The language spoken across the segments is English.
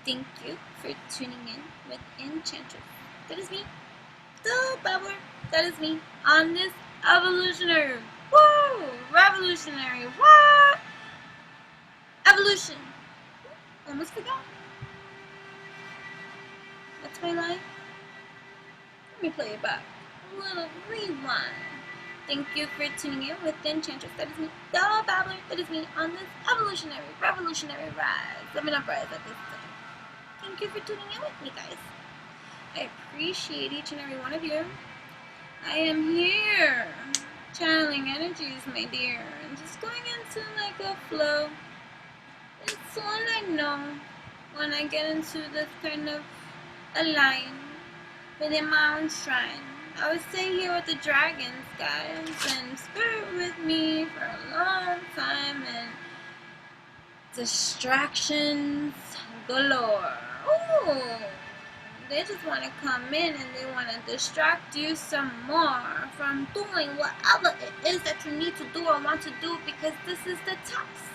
Thank you for tuning in with Enchantress. That is me, the Babbler. That is me on this evolutionary, revolutionary, evolution. Almost forgot. What's my line? Let me play it back. A little rewind. Thank you for tuning in with Enchantress. That is me, the Babbler. That is me on this evolutionary, revolutionary rise. Let me not rise at this time. Thank you for tuning in with me, guys. I appreciate each and every one of you. I am here, channeling energies, my dear, and just going into like a flow. It's all I know when I get into this kind of a line within my own shrine. I was staying here with the dragons, guys, and spirit with me for a long time, and distractions galore. Ooh, they just want to come in and they want to distract you some more from doing whatever it is that you need to do or want to do, because this is the test.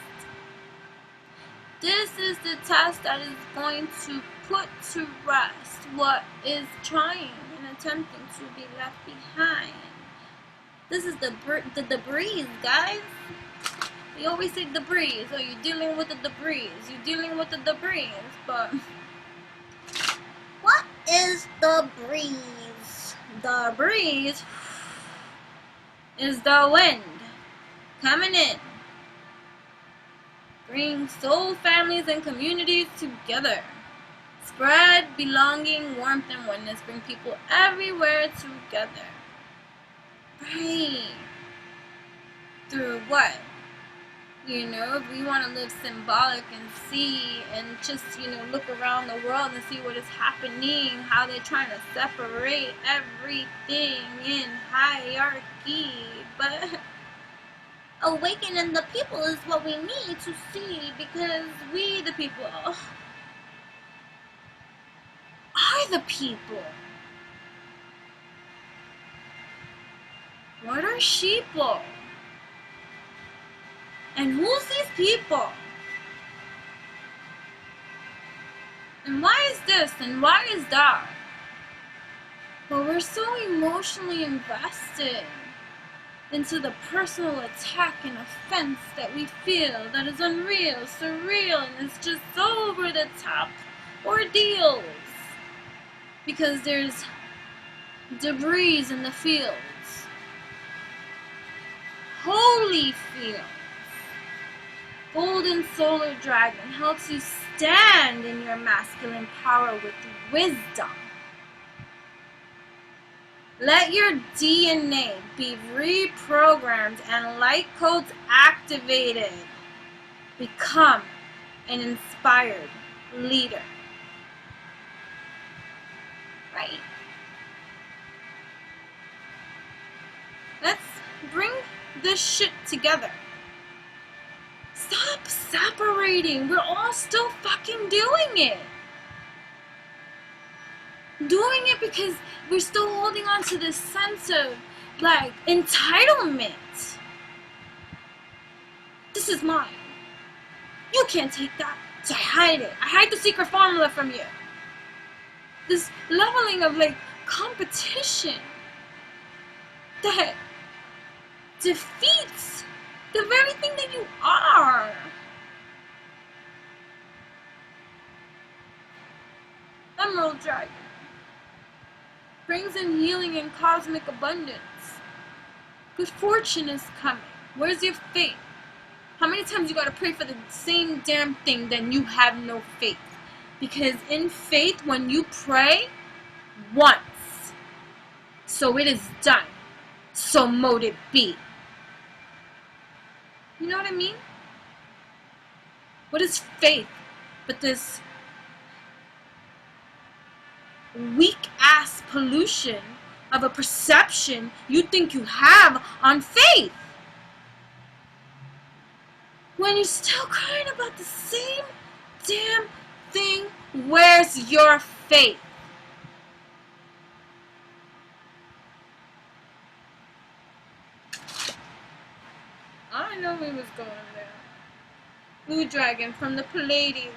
This is the test that is going to put to rest what is trying and attempting to be left behind. This is the debris, guys. We always say debris. So you're dealing with the debris. You're dealing with the debris. But what is the breeze? The breeze is the wind coming in. Bring soul families and communities together. Spread belonging, warmth, and oneness. Bring people everywhere together. Right. Through what? You know, if we want to live symbolic and see and just, look around the world and see what is happening, how they're trying to separate everything in hierarchy. But awakening the people is what we need to see, because we, the people, are the people. What are sheeple? And who's these people? And why is this? And why is that? But we're so emotionally invested into the personal attack and offense that we feel that is unreal, surreal, and it's just over the top ordeals. Because there's debris in the fields. Holy fields. Golden solar dragon helps you stand in your masculine power with wisdom. Let your DNA be reprogrammed and light codes activated. Become an inspired leader. Right? Let's bring this shit together. Stop separating. We're all still fucking doing it. Doing it because we're still holding on to this sense of, like, entitlement. This is mine. You can't take that. So I hide it. I hide the secret formula from you. This leveling of, like, competition that defeats the very thing that you are. Emerald Dragon brings in healing and cosmic abundance. Good fortune is coming. Where's your faith? How many times you gotta pray for the same damn thing, then you have no faith? Because in faith, when you pray once, so it is done. So mote it be. You know what I mean? What is faith but this weak-ass pollution of a perception you think you have on faith? When you're still crying about the same damn thing, where's your faith? I know we was going there. Blue dragon from the Pleiades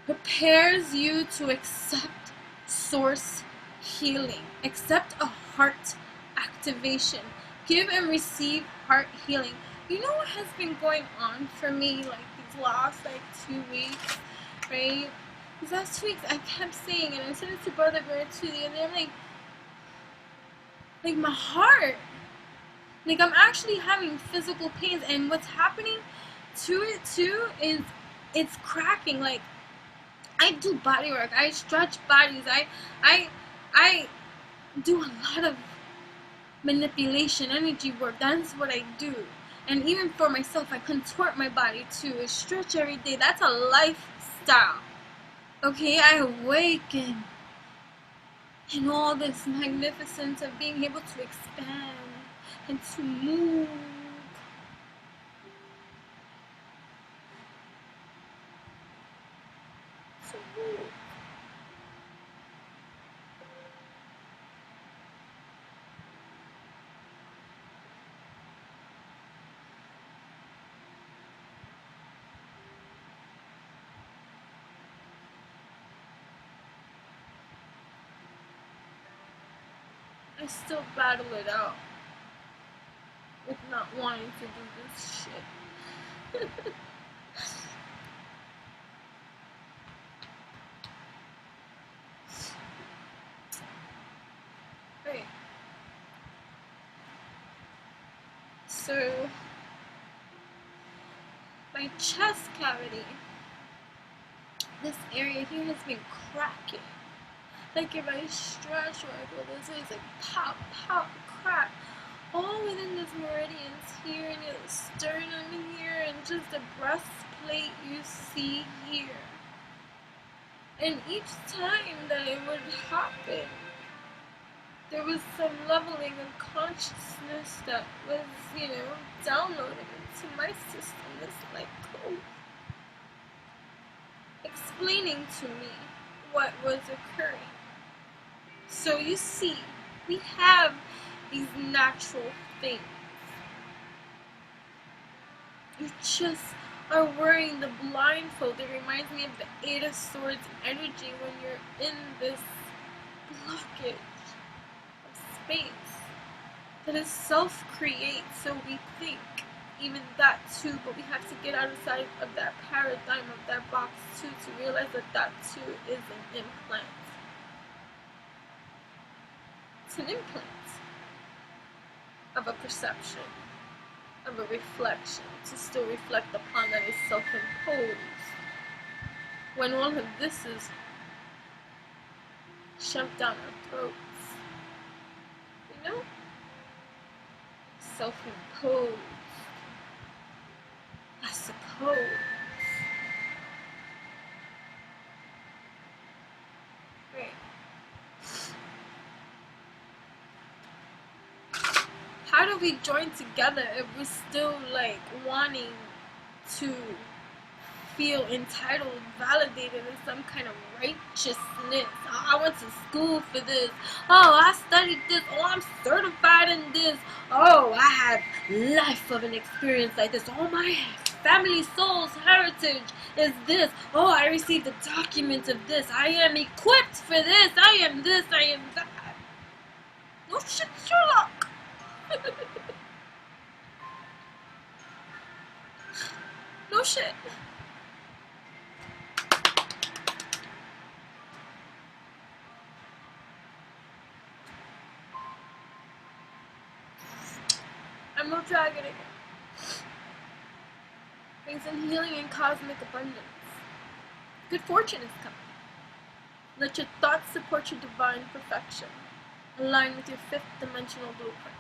prepares you to accept source healing. Accept a heart activation. Give and receive heart healing. You know what has been going on for me like these last 2 weeks, right? These last 2 weeks I kept saying, and I said it to Brother Bear too the other day, I'm like my heart, like I'm actually having physical pains, and what's happening to it too is it's cracking. Like I do body work, I stretch bodies, I do a lot of manipulation, energy work. That's what I do. And even for myself, I contort my body too. I stretch every day. That's a lifestyle. Okay, I awaken in all this magnificence of being able to expand and to move. To move. I still battle it out with not wanting to do this shit. Right. So, my chest cavity, this area here has been cracking. Like if I stretch or I go this way, it's like pop, pop, crack. All within this meridians here, and the sternum here, and just the breastplate you see here. And each time that it would happen, there was some leveling of consciousness that was, downloaded into my system. This like code explaining to me what was occurring. So you see, we have these natural things. You just are wearing the blindfold. It reminds me of the Eight of Swords energy when you're in this blockage of space that is self-create. So we think even that too, but we have to get outside of that paradigm, of that box too, to realize that that too is an implant. It's an implant of a perception, of a reflection, to still reflect upon that is self-imposed. When all of this is shoved down our throats, self-imposed, I suppose. Right. How do we join together if we're still wanting to feel entitled, validated in some kind of righteousness? Oh, I went to school for this. Oh, I studied this. Oh, I'm certified in this. Oh, I have life of an experience like this. Oh, my family soul's heritage is this. Oh, I received a document of this. I am equipped for this. I am this. I am that. No shit, Sherlock. No shit. I'm no dragon again. Brings in healing and cosmic abundance. Good fortune is coming. Let your thoughts support your divine perfection. Align with your fifth dimensional blueprint.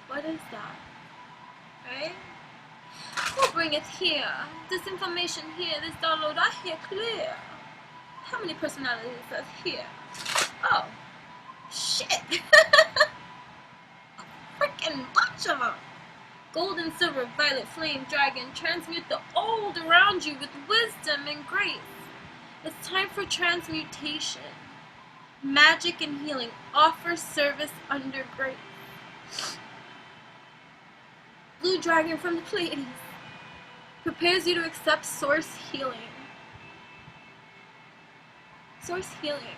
What is that? Right? We'll bring it here. This information here, this download, I hear clear. How many personalities are here? Oh, shit. Freaking bunch of them. Gold and silver, violet, flame, dragon, transmute the old around you with wisdom and grace. It's time for transmutation. Magic and healing. Offer service under grace. blue dragon from the Pleiades prepares you to accept source healing. Source healing.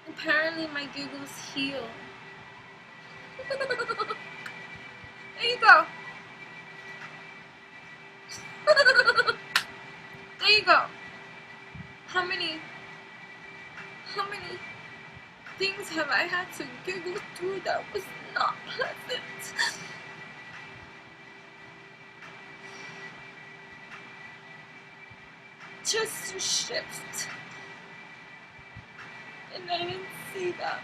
Apparently my Googles heal. There you go. There you go. How many things have I had to Google through that was not pleasant? Just to shift. And I didn't see that.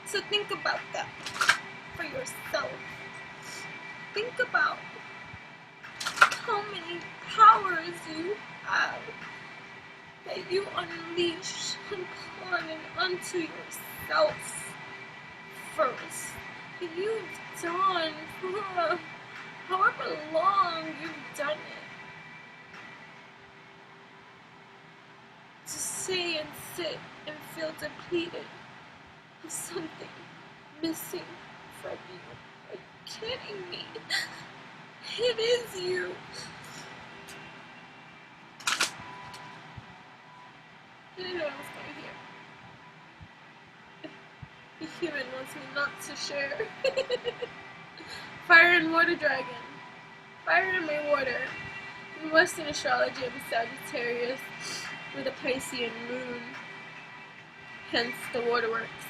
So think about that for yourself. Think about how many powers you have that you unleash upon and unto yourself first. That you've done for however long you've done it. To say and sit and feel depleted of something missing from you. Are you kidding me? It is you. I didn't know I was going here. The human wants me not to share. Fire and water dragon. Fire in my water. In Western astrology, I'm a Sagittarius with a Piscean moon. Hence the waterworks.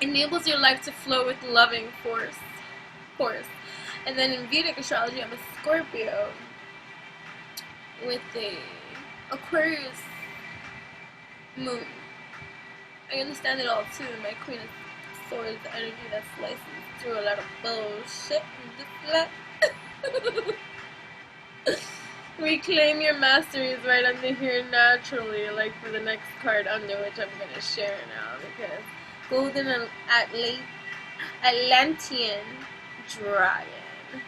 Enables your life to flow with loving force. And then in Vedic astrology, I'm a Scorpio with a Aquarius moon. I understand it all too. My Queen of Swords energy that's licensed through a lot of bullshit and just reclaim your mastery is right under here naturally, like for the next card under, which I'm going to share now, because Golden Atlantean Dragon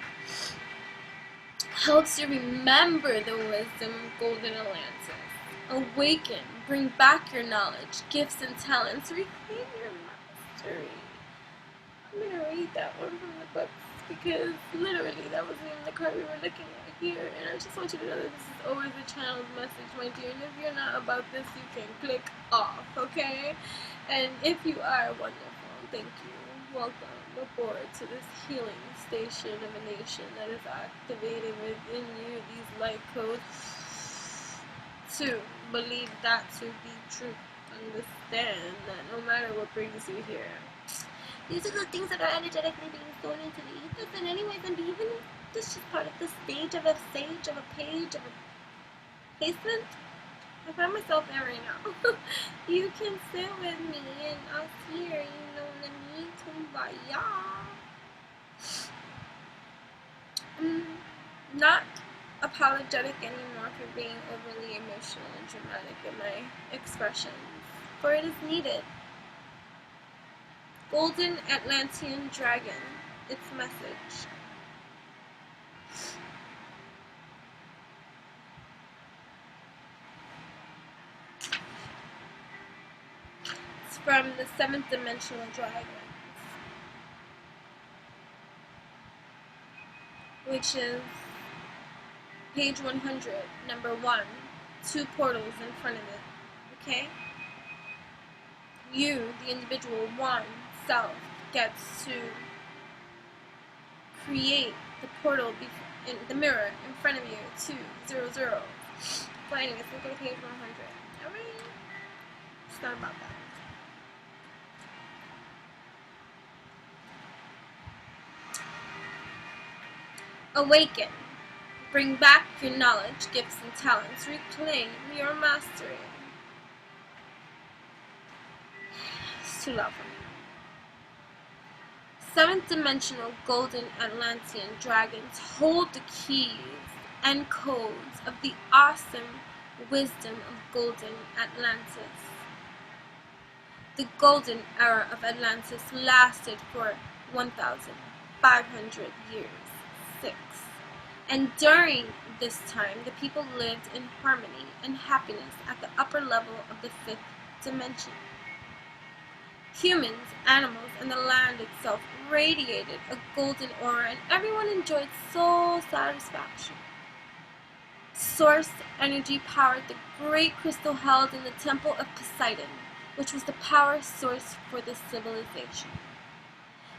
helps you remember the wisdom of Golden Atlantis. Awaken, bring back your knowledge, gifts and talents, reclaim your mastery. I'm going to read that one from the books, because literally that wasn't even the card we were looking at here, and I just want you to know that this is always a channel's message, my dear, and if you're not about this, you can click off, okay? And if you are, wonderful, thank you. Welcome aboard to this healing station emanation that is activating within you these light codes to believe that to be true. Understand that no matter what brings you here, these are the things that are energetically being thrown into the ethers. And anyways, and even this is part of the stage of a page of a placement. I find myself there right now. You can sit with me and us here, you know what I mean? Kumbaya. I'm not apologetic anymore for being overly emotional and dramatic in my expressions, for it is needed. Golden Atlantean Dragon, its message. It's from the 7th Dimensional Dragon, which is page 100, number 1, 2 portals in front of it, okay? You, the individual, one self, gets to create the portal in the mirror in front of you, 200. So anyways, let's go to page 100. Alright? It's not about that. Awaken. Bring back your knowledge, gifts, and talents. Reclaim your mastery. It's too loud for me. 7th dimensional golden Atlantean dragons hold the keys and codes of the awesome wisdom of golden Atlantis. The golden era of Atlantis lasted for 1,500 years, 6. And during this time, the people lived in harmony and happiness at the upper level of the fifth dimension. Humans, animals, and the land itself radiated a golden aura, and everyone enjoyed soul satisfaction. Source energy powered the great crystal held in the Temple of Poseidon, which was the power source for the civilization.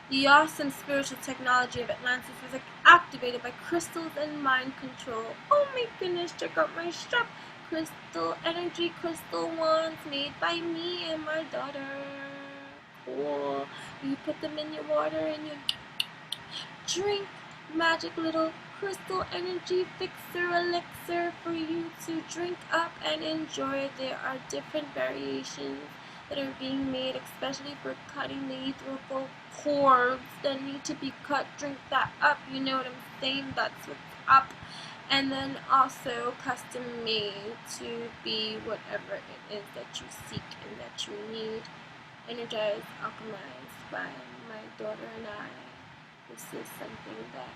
The awesome spiritual technology of Atlantis was activated by crystals and mind control. Oh my goodness, check out my strap. Crystal energy, crystal wands made by me and my daughter. Cool. You put them in your water and you drink. Magic little crystal energy fixer elixir for you to drink up and enjoy. There are different variations that are being made, especially for cutting the ethereal cords that need to be cut. Drink that up, you know what I'm saying? That's what's up. And then also custom made to be whatever it is that you seek and that you need. Energized, alchemized by my daughter and I. This is something that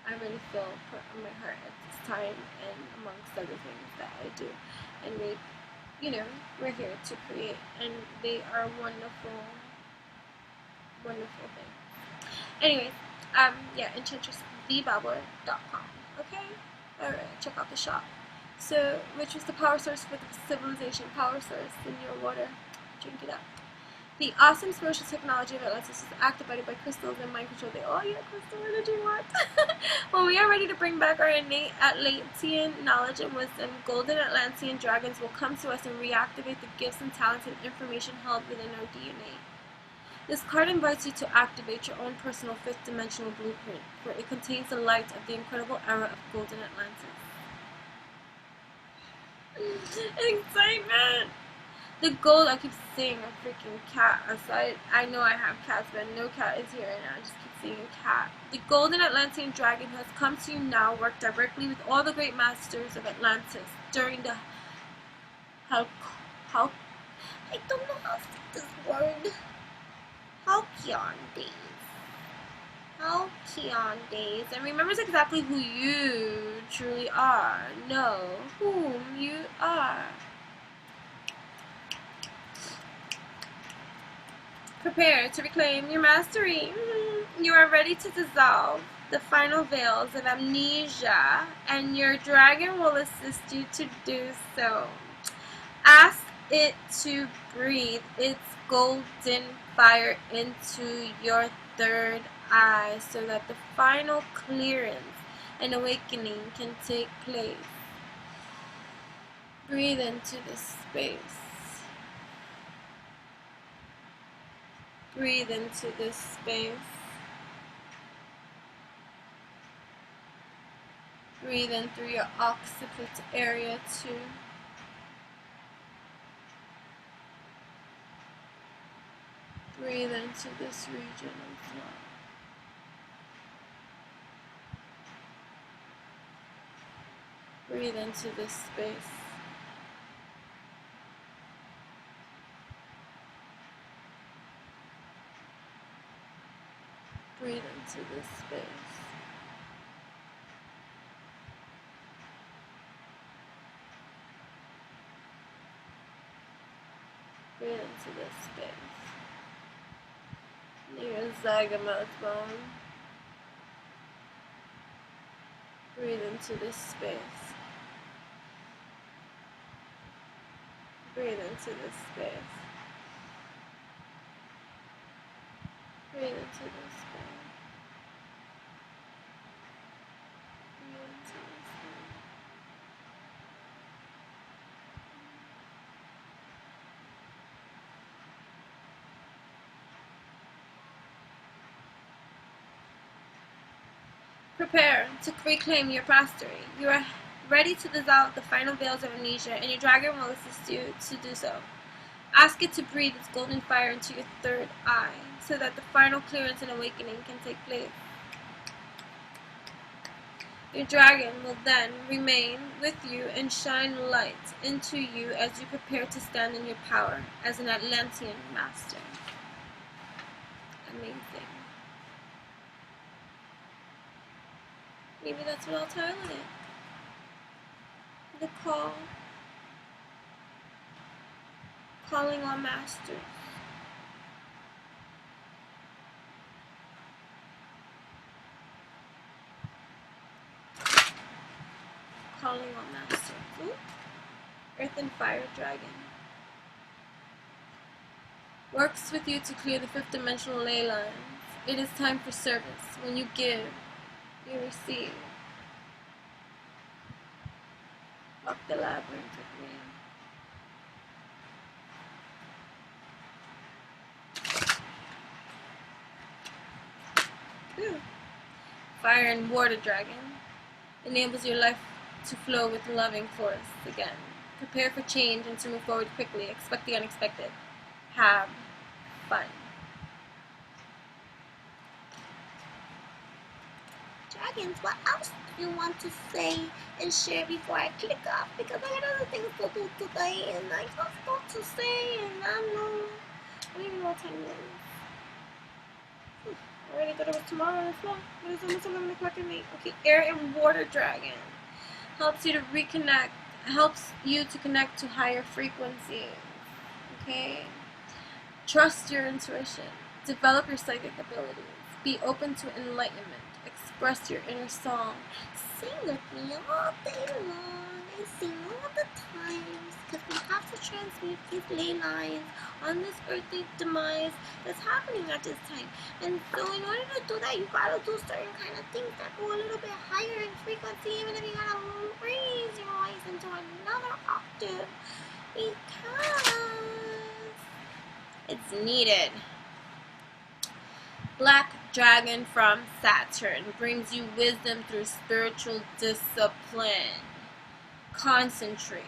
I really feel put on my heart at this time, and amongst other things that I do. And we're here to create, and they are wonderful, wonderful things. Anyways, enchantressthebabbler.com. Okay? Alright, check out the shop. So, which was the power source for the civilization? Power source in your water. Drink it up. The awesome spiritual technology of Atlantis is activated by crystals and mind control. Crystal energy, what? Well, we are ready to bring back our innate Atlantean knowledge and wisdom. Golden Atlantean dragons will come to us and reactivate the gifts and talents and information held within our DNA. This card invites you to activate your own personal fifth dimensional blueprint, for it contains the light of the incredible era of Golden Atlantis. Excitement! The gold, I keep seeing a freaking cat outside. I know I have cats, but no cat is here right now. I just keep seeing a cat. The golden Atlantean dragon who has come to you now worked directly with all the great masters of Atlantis during the I don't know how to say this word. Halcyon days. Halcyon days. And remembers exactly who you truly are. Know whom you are. Prepare to reclaim your mastery. You are ready to dissolve the final veils of amnesia, and your dragon will assist you to do so. Ask it to breathe its golden fire into your third eye so that the final clearance and awakening can take place. Breathe into this space. Breathe into this space. Breathe in through your occiput area too. Breathe into this region as well. Breathe into this space. Breathe into this space. Breathe into this space. Near your zygomatic bone. Breathe into this space. Breathe into this space. Breathe into this space. Breathe into this space. Prepare to reclaim your mastery. You are ready to dissolve the final veils of amnesia, and your dragon will assist you to do so. Ask it to breathe its golden fire into your third eye, so that the final clearance and awakening can take place. Your dragon will then remain with you and shine light into you as you prepare to stand in your power as an Atlantean master. Amazing. Maybe that's what I'll title it. The call. Calling on masters. Calling on masters. Ooh. Earth and fire dragon. Works with you to clear the fifth dimensional ley lines. It is time for service. When you give, you receive. Walk the labyrinth with me. Ooh. Fire and water dragon. Enables your life to flow with loving force again. Prepare for change and to move forward quickly. Expect the unexpected. Have fun. Dragons, what else do you want to say and share before I click off? Because I got other things to do today and I got stuff to say and I don't even know what time it is. I already thought it was tomorrow as well, but it's almost 11 o'clock at night. Okay, air and water dragon. Helps you to reconnect, helps you to connect to higher frequencies. Okay? Trust your intuition. Develop your psychic abilities. Be open to enlightenment. Express your inner song. Sing with me all day long and sing all the times, because we have to transmute these ley lines on this earthly demise that's happening at this time. And so in order to do that, you gotta do certain kind of things that go a little bit higher in frequency, even if you gotta raise your voice into another octave, because it's needed. Black dragon from Saturn brings you wisdom through spiritual discipline. Concentrate.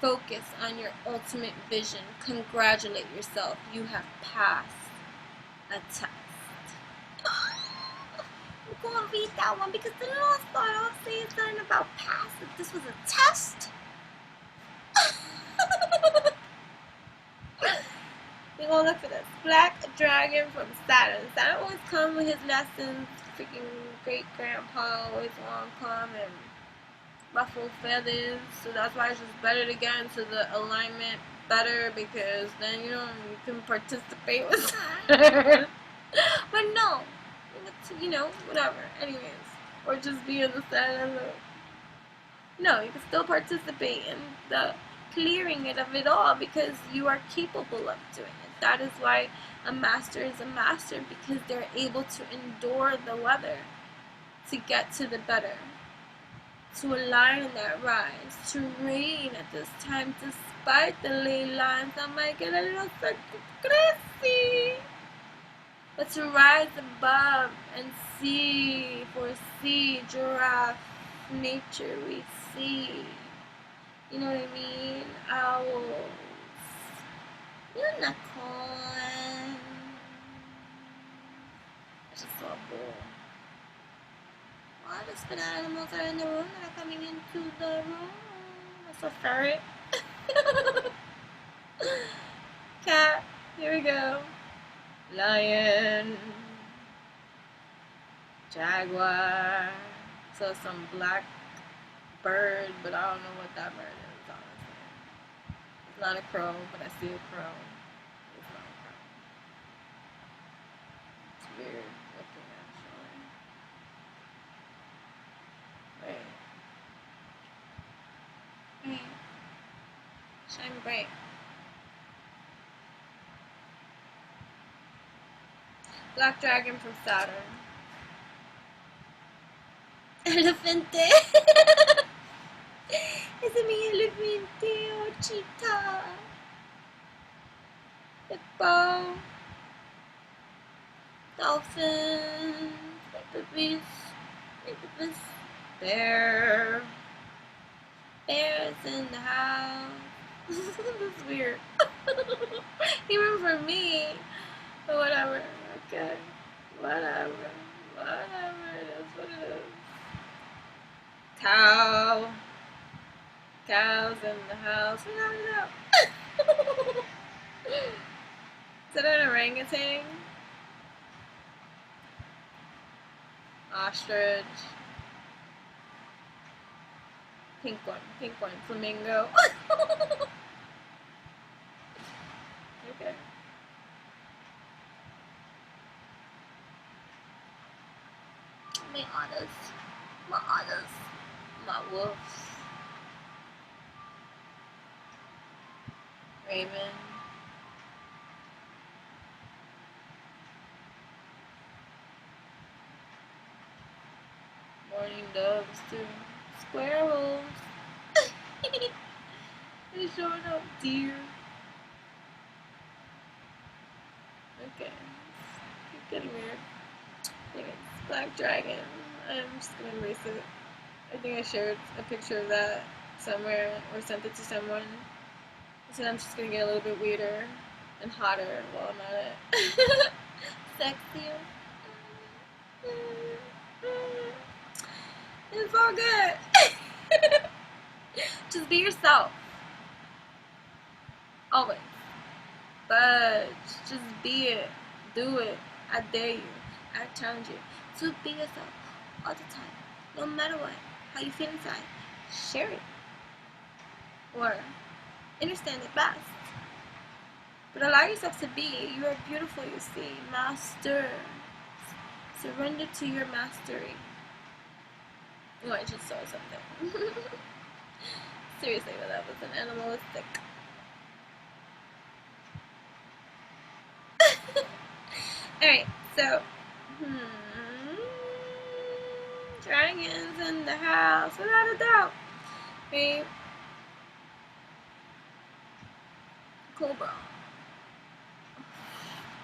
Focus on your ultimate vision. Congratulate yourself. You have passed a test. I'm going to read that one because the last thought I'll say is something about pass. If this was a test. We're going to look for this. Black dragon from Saturn. Saturn always comes with his lessons. Freaking great grandpa always want to come and ruffle feathers. So that's why it's just better to get into the alignment better, because then you can participate with Saturn. But no. Whatever. Anyways. Or just be in the Saturn. No, you can still participate in the clearing it of it all, because you are capable of doing it. That is why a master is a master, because they're able to endure the weather to get to the better, to align in that rise, to reign at this time despite the ley lines. I might get a little crazy, but to rise above and see, foresee, giraffe, nature we see. You know what I mean? Owls. Unicorn. I just saw a bull. What is the animals that are in the room that are coming into the room? I saw a ferret. Cat. Here we go. Lion. Jaguar. So some black bird, but I don't know what that bird is, honestly. It's not a crow, but I see a crow. It's not a crow. It's weird looking, actually. Wait. Shine bright. Black dragon from Saturn. Elefante. Is it me, elefante or cheetah? Hippo. Dolphin. Hippopotamus. Bear. Bears in the house. This is weird. Even for me. But whatever. Okay. Whatever. It is what it is. Cow. Cows in the house. No. Is that an orangutan? Ostrich. Pink one, flamingo. Okay. My otters, my wolves, raven, morning doves too, squirrels. They're showing up, deer. Okay, keep getting weird. I think it's black dragon. I'm just gonna erase it. I think I shared a picture of that somewhere or sent it to someone. So I'm just gonna get a little bit weirder and hotter while I'm at it. Sexier. It's all good. Just be yourself. Always. But just be it. Do it. I dare you. I challenge you to be yourself all the time. No matter what. How you feel inside. Share it. Or understand it best. But allow yourself to be. You are beautiful, you see. Master. Surrender to your mastery. Oh, I just saw something. Seriously, but that was an animalistic. Alright, so, dragons in the house, without a doubt. Right? Cobra.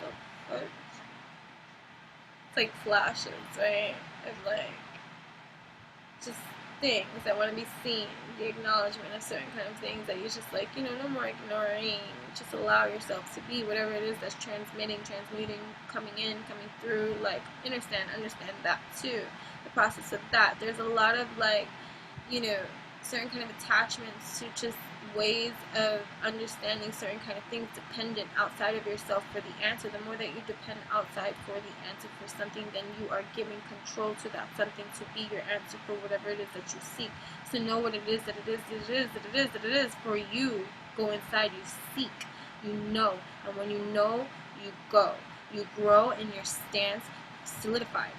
The fuck? It's like flashes, right? Of like, just things that want to be seen, the acknowledgement of certain kind of things that you're just like, no more ignoring. Just allow yourself to be whatever it is that's transmuting, coming in, coming through. Like, understand that too. The process of that. There's a lot of like, certain kind of attachments to just ways of understanding certain kind of things dependent outside of yourself for the answer. The more that you depend outside for the answer for something, then you are giving control to that something to be your answer for whatever it is that you seek. So know what it is that it is for you. Go inside, you seek, you know, and when you know, you go. You grow in your stance, solidified,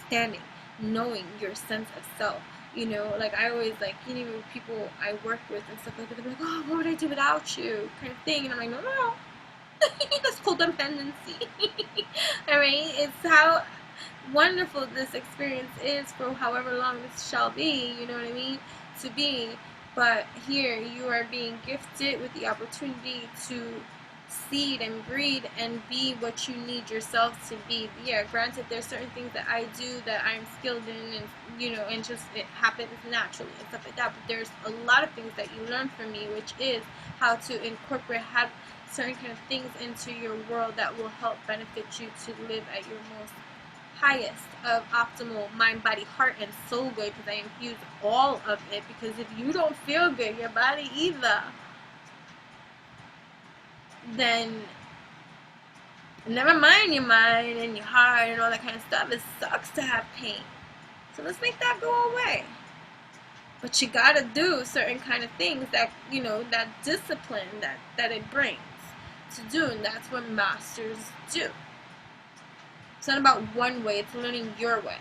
standing, knowing your sense of self. Like I always like, people I work with and stuff like that, they're like, oh, what would I do without you? Kind of thing. And I'm like, no. That's codependency. Alright? It's how wonderful this experience is for however long this shall be, you know what I mean? To be. But here you are being gifted with the opportunity to seed and breed and be what you need yourself to be. Yeah, granted, there's certain things that I do that I'm skilled in, and and just it happens naturally and stuff like that. But there's a lot of things that you learn from me, which is how to incorporate certain kind of things into your world that will help benefit you to live at your most highest of optimal mind, body, heart, and soul good, because I infuse all of it. Because if you don't feel good, your body either, then never mind your mind and your heart and all that kind of stuff. It sucks to have pain. So let's make that go away. But you gotta do certain kind of things that, that discipline that it brings to do. And that's what masters do. It's not about one way, it's learning your way.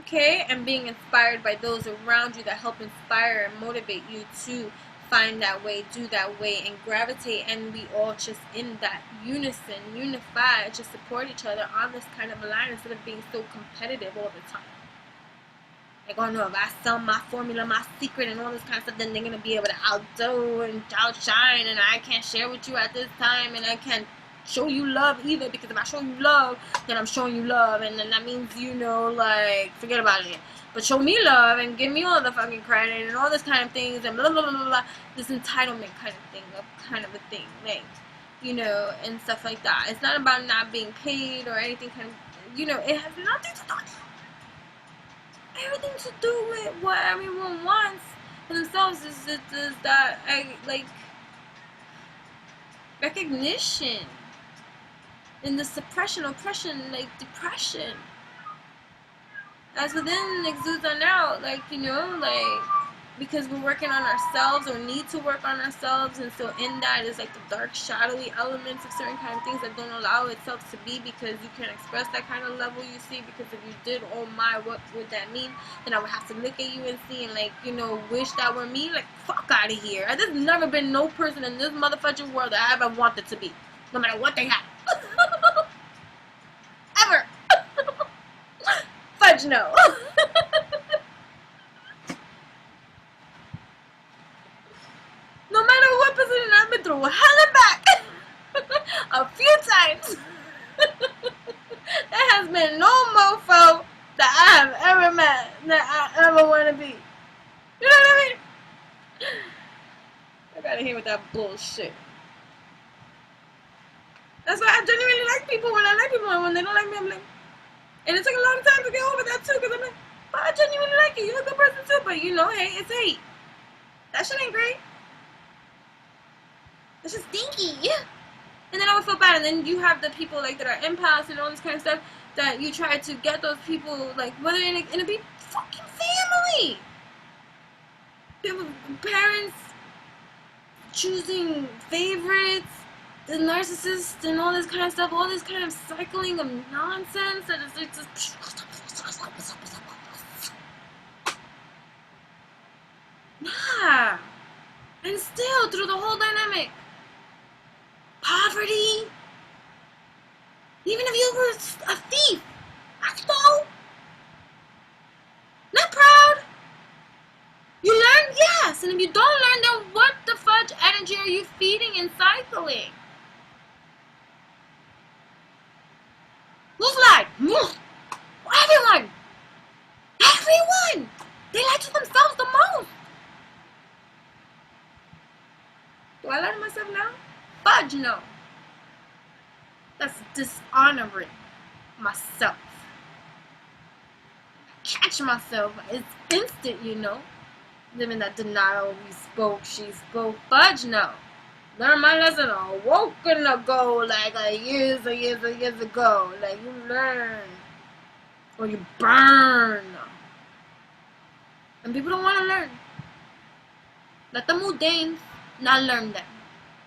Okay, and being inspired by those around you that help inspire and motivate you to find that way, do that way, and gravitate, and we all just in that unison, unified, just support each other on this kind of a line instead of being so competitive all the time. Like, oh no, if I sell my formula, my secret, and all this kind of stuff, then they're going to be able to outdo and outshine, and I can't share with you at this time, and I can't show you love either, because if I show you love, then I'm showing you love, and then that means, like, forget about it. But show me love and give me all the fucking credit and all this kind of things and blah, blah, blah, blah, blah. This entitlement kind of thing, like, and stuff like that. It's not about not being paid or anything kind of, it has nothing to do with everything to do with what everyone wants for themselves is that, like, recognition and the suppression, oppression, like depression. as within exudes on out, like, you know, like, because we're working on ourselves or need to work on ourselves, and so in that is like the dark shadowy elements of certain kind of things that don't allow itself to be, because you can't express that kind of level, you see, because if you did, oh my, what would that mean? Then I would have to look at you and see and, like, you know, wish that were me. Like, fuck out of here. There's never been no person in this motherfucking world that I ever wanted to be, no matter what they have. Ever. Fudge no. No matter what position, I've been through hell and back a few times. There has been no mofo that I have ever met that I ever want to be. You know what I mean? I gotta hear with that bullshit. That's why I genuinely like people when I like people, and when they don't like me, I'm like, and it took a long time to get over that too, because I'm like, but I genuinely like you. You're a good person too, but you know, hey, it's hate. That shit ain't great. It's just stinky. And then I would feel bad. And then you have the people like that are empaths and all this kind of stuff, that you try to get those people, like, whether in a big fucking family, people, parents choosing favorites, the narcissist and all this kind of stuff, all this kind of cycling of nonsense that is like just. Yeah. And still, through the whole dynamic, poverty, even if you were a thief, I stole. Not proud. You learn, yes. And if you don't learn, then what the fudge energy are you feeding and cycling? Who's lied? Everyone. Everyone. They lie to themselves the most. Do I lie to myself now? Fudge no. That's dishonoring myself. Catch myself. It's instant, you know. Living that denial. We spoke, she spoke. Fudge no. Learn my lesson a woken ago, like years ago. Like, you learn. Or you burn. And people don't want to learn. Let the mundanes not learn them.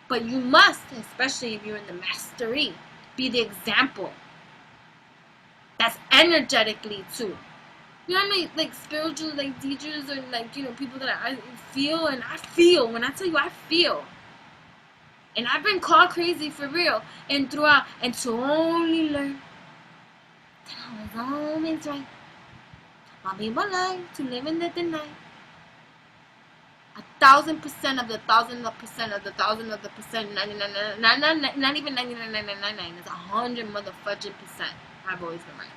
But you must, especially if you're in the mastery, be the example. That's energetically too. You know what I mean? Like spiritual, like teachers, or like, you know, people that I feel, and I feel. When I tell you, I feel. And I've been called crazy for real, and throughout, and to only learn that I was always right. While people lie to live in the denial. 1,000% of the 1,000% of the 1,000 of the percent, 99, not even 99.999, it's 100 motherfucking percent. I've always been right.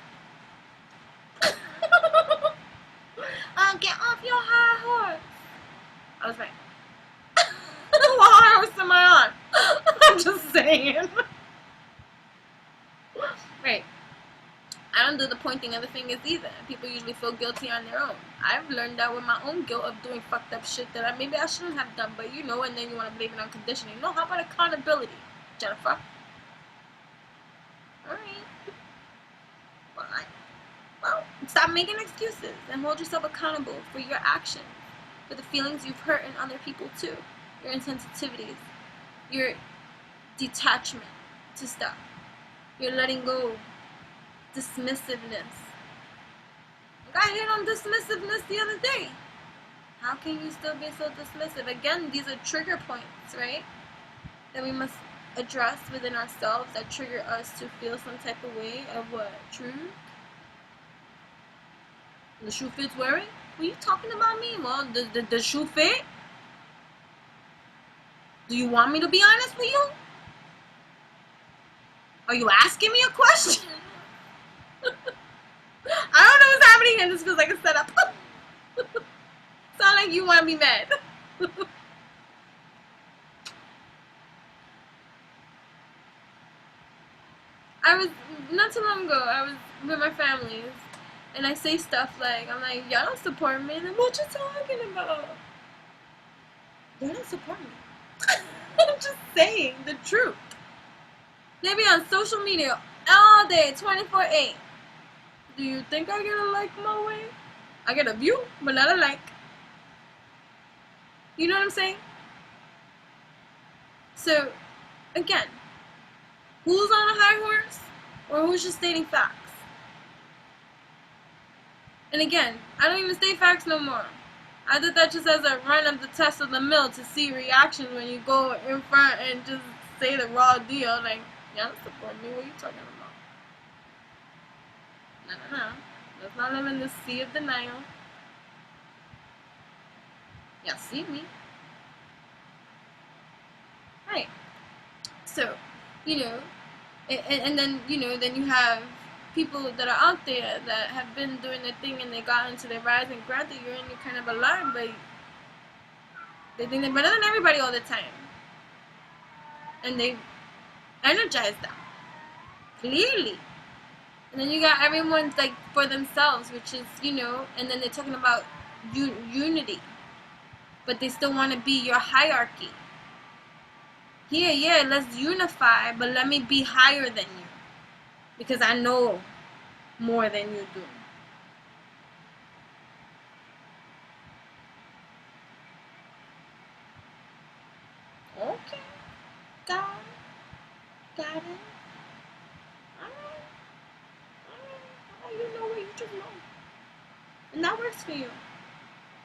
Get off your high horse. I was right. What high horse am I on? I'm just saying. Right. I don't do the pointing of the fingers either. People usually feel guilty on their own. I've learned that with my own guilt of doing fucked up shit that maybe I shouldn't have done, but you know, and then you want to blame it on conditioning. No, how about accountability, Jennifer? Alright. Well, stop making excuses and hold yourself accountable for your actions, for the feelings you've hurt in other people too, your insensitivities, your detachment to stuff, your letting go, dismissiveness. I hit on dismissiveness the other day. How can you still be so dismissive? Again, these are trigger points, right? That we must address within ourselves that trigger us to feel some type of way of what? Truth? The shoe fits wearing? Were you talking about me? Well, the shoe fit? Do you want me to be honest with you? Are you asking me a question? I don't know what's happening here. This feels like a setup. Sound like you want me mad. I was, not too long ago, I was with my family, and I say stuff like, I'm like, y'all don't support me. And what you talking about? They don't support me. I'm just saying the truth. They be on social media all day, 24/8. Do you think I get a like my way? I get a view, but not a like. You know what I'm saying? So, again, who's on a high horse, or who's just stating facts? And again, I don't even state facts no more. I did that just as a run of the test of the mill to see reactions when you go in front and just say the raw deal. Like, yeah, support me. What are you talking about? No. Let's not live in the sea of denial. Yeah, see me. Right. So, you know, and then, you know, then you have people that are out there that have been doing their thing and they got into their rise, and granted, you're in your kind of alarm, but they think they're better than everybody all the time. And they energize that. Clearly. And then you got everyone like for themselves, which is, you know, and then they're talking about unity. But they still want to be your hierarchy. Yeah, let's unify, but let me be higher than you. Because I know more than you do. Okay. Got it. Alright. You know what you just know. And that works for you.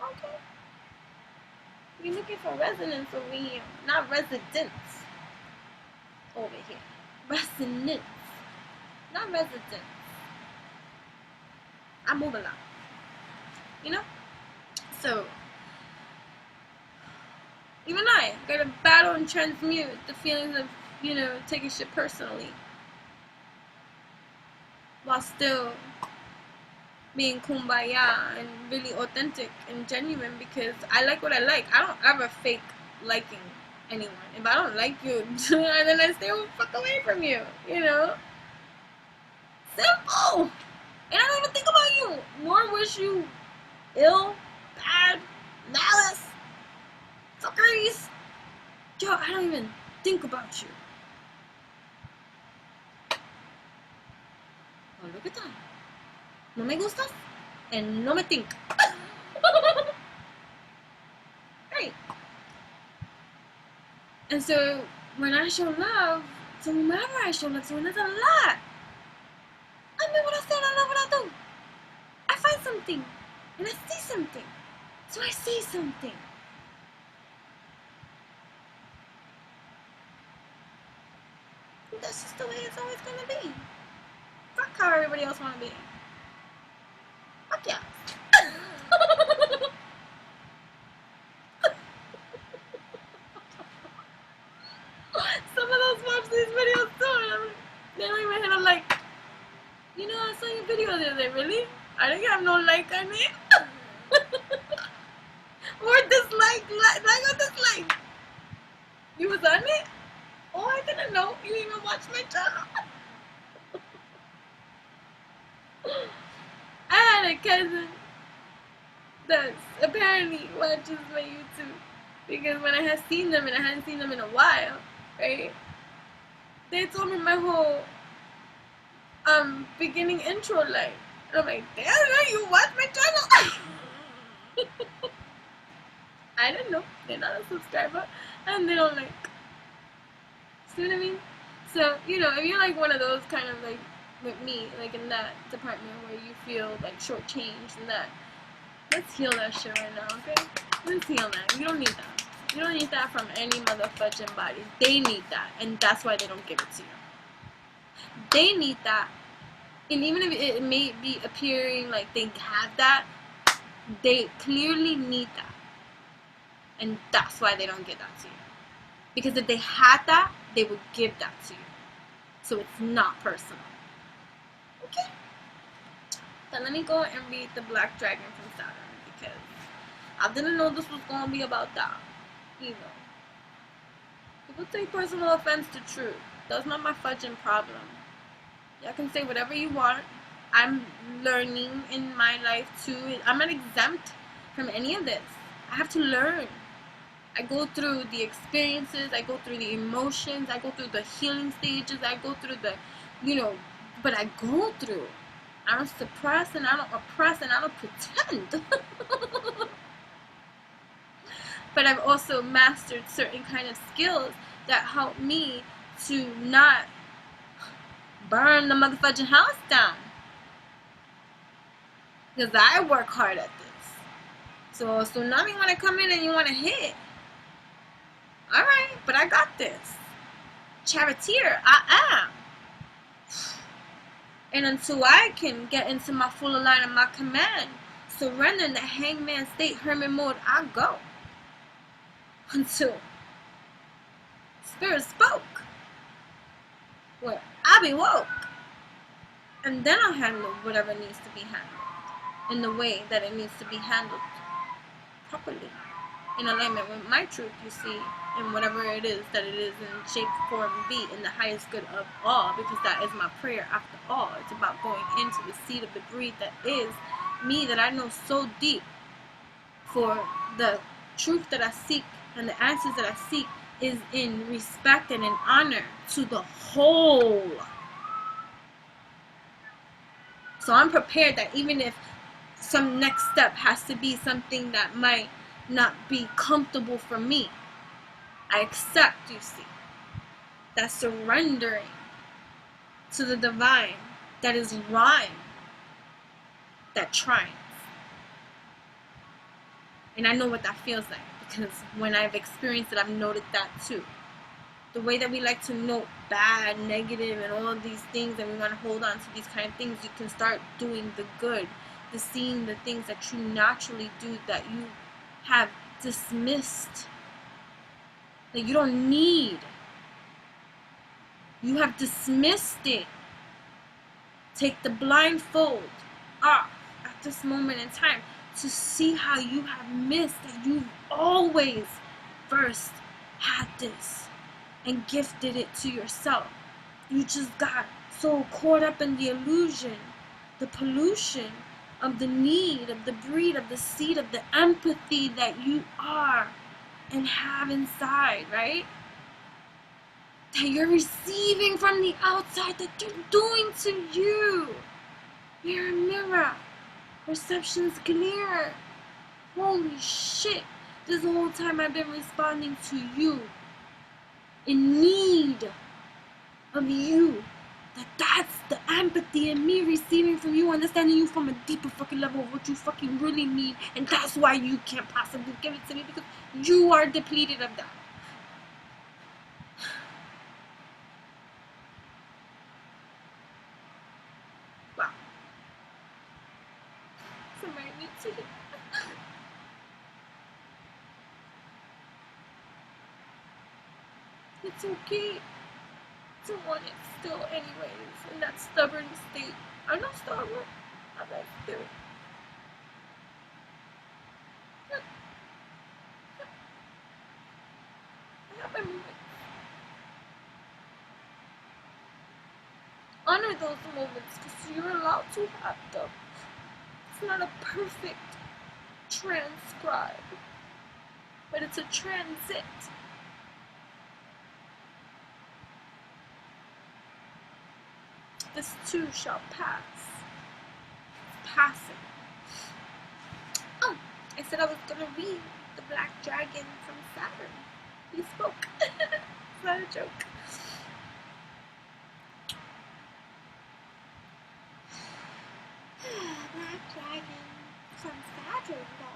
Okay. You're looking for resonance over here. Not residence. Over here. Resonance. Not residence. I move a lot. You know? So, even I gotta battle and transmute the feelings of, you know, taking shit personally. While still being kumbaya and really authentic and genuine, because I like what I like. I don't ever fake liking anyone. If I don't like you, then I stay the fuck away from you, you know? Simple! And I don't even think about you, nor wish you ill, bad, malice, fuckeries. Yo, I don't even think about you. Oh, look at that. No me gustas and no me think. Right. And so when I show love to whomever I show love to, and there's a lot. I mean, when I say I love what I do, I find something and I see something. So I say something. And that's just the way it's always gonna be. Fuck how everybody else wanna be. Fuck yeah. Some of those watch these videos too, and they don't even hit a like. You know, I saw your video the other day, really? I didn't have no like on it. Or dislike, like or dislike. You was on it? Oh, I didn't know. You even watched my channel. I had a cousin that apparently watches my YouTube, because when I had seen them and I hadn't seen them in a while, right? They told me my whole beginning intro line. And I'm like, damn, you watch my channel? I didn't know. They're not a subscriber and they don't like. See what I mean? So, you know, if you're like one of those kind of like with me, like in that department where you feel like shortchanged and that, let's heal that shit right now, okay? Let's heal that. You don't need that. You don't need that from any motherfucking body. They need that, and that's why they don't give it to you. They need that, and even if it may be appearing like they have that, they clearly need that, and that's why they don't give that to you. Because if they had that, they would give that to you. So it's not personal. Okay? So let me go and read the Black Dragon from Saturn, because I didn't know this was going to be about that either. People take personal offense to truth. That's not my fudging problem. Y'all can say whatever you want. I'm learning in my life too. I'm not exempt from any of this. I have to learn. I go through the experiences, I go through the emotions, I go through the healing stages, I go through the, you know, but I go through. I don't suppress and I don't oppress and I don't pretend. But I've also mastered certain kind of skills that help me to not burn the motherfucking house down. Because I work hard at this. So now you want to come in and you want to hit. Alright, but I got this. Charioteer, I am. And until I can get into my full alignment of my command, surrender in the hangman state, hermit mode, I go. Until Spirit spoke. Where I be woke. And then I'll handle whatever needs to be handled. In the way that it needs to be handled properly. In alignment with my truth, you see, and whatever it is that it is in shape, form, be, in the highest good of all, because that is my prayer after all. It's about going into the seed of the breed that is me, that I know so deep, for the truth that I seek and the answers that I seek is in respect and in honor to the whole. So I'm prepared that even if some next step has to be something that might not be comfortable for me, I accept, you see, that surrendering to the divine that is rhyme that triumphs. And I know what that feels like, because when I've experienced it, I've noted that too. The way that we like to note bad, negative, and all of these things, and we want to hold on to these kind of things, you can start doing the good, the seeing the things that you naturally do that you have dismissed, that you don't need. You have dismissed it. Take the blindfold off at this moment in time to see how you have missed that you've always first had this and gifted it to yourself. You just got so caught up in the illusion, the pollution of the need, of the breed, of the seed, of the empathy that you are and have inside, right? That you're receiving from the outside, that they're doing to you. Mirror, mirror. Perception's clear. Holy shit. This whole time I've been responding to you. In need of you. That's the empathy in me receiving from you, understanding you from a deeper fucking level of what you fucking really need. And that's why you can't possibly give it to me, because you are depleted of that. Wow. Somebody needs to hear. It's okay to want it still anyways, in that stubborn state. I'm not stubborn. I'm not stupid. I have my moments. Honor those moments, because you're allowed to have them. It's not a perfect transcribe, but it's a transit. This too shall pass. It's passing. Oh, I said I was gonna read the Black Dragon from Saturn. He spoke. It's not a joke. Black Dragon from Saturn, though.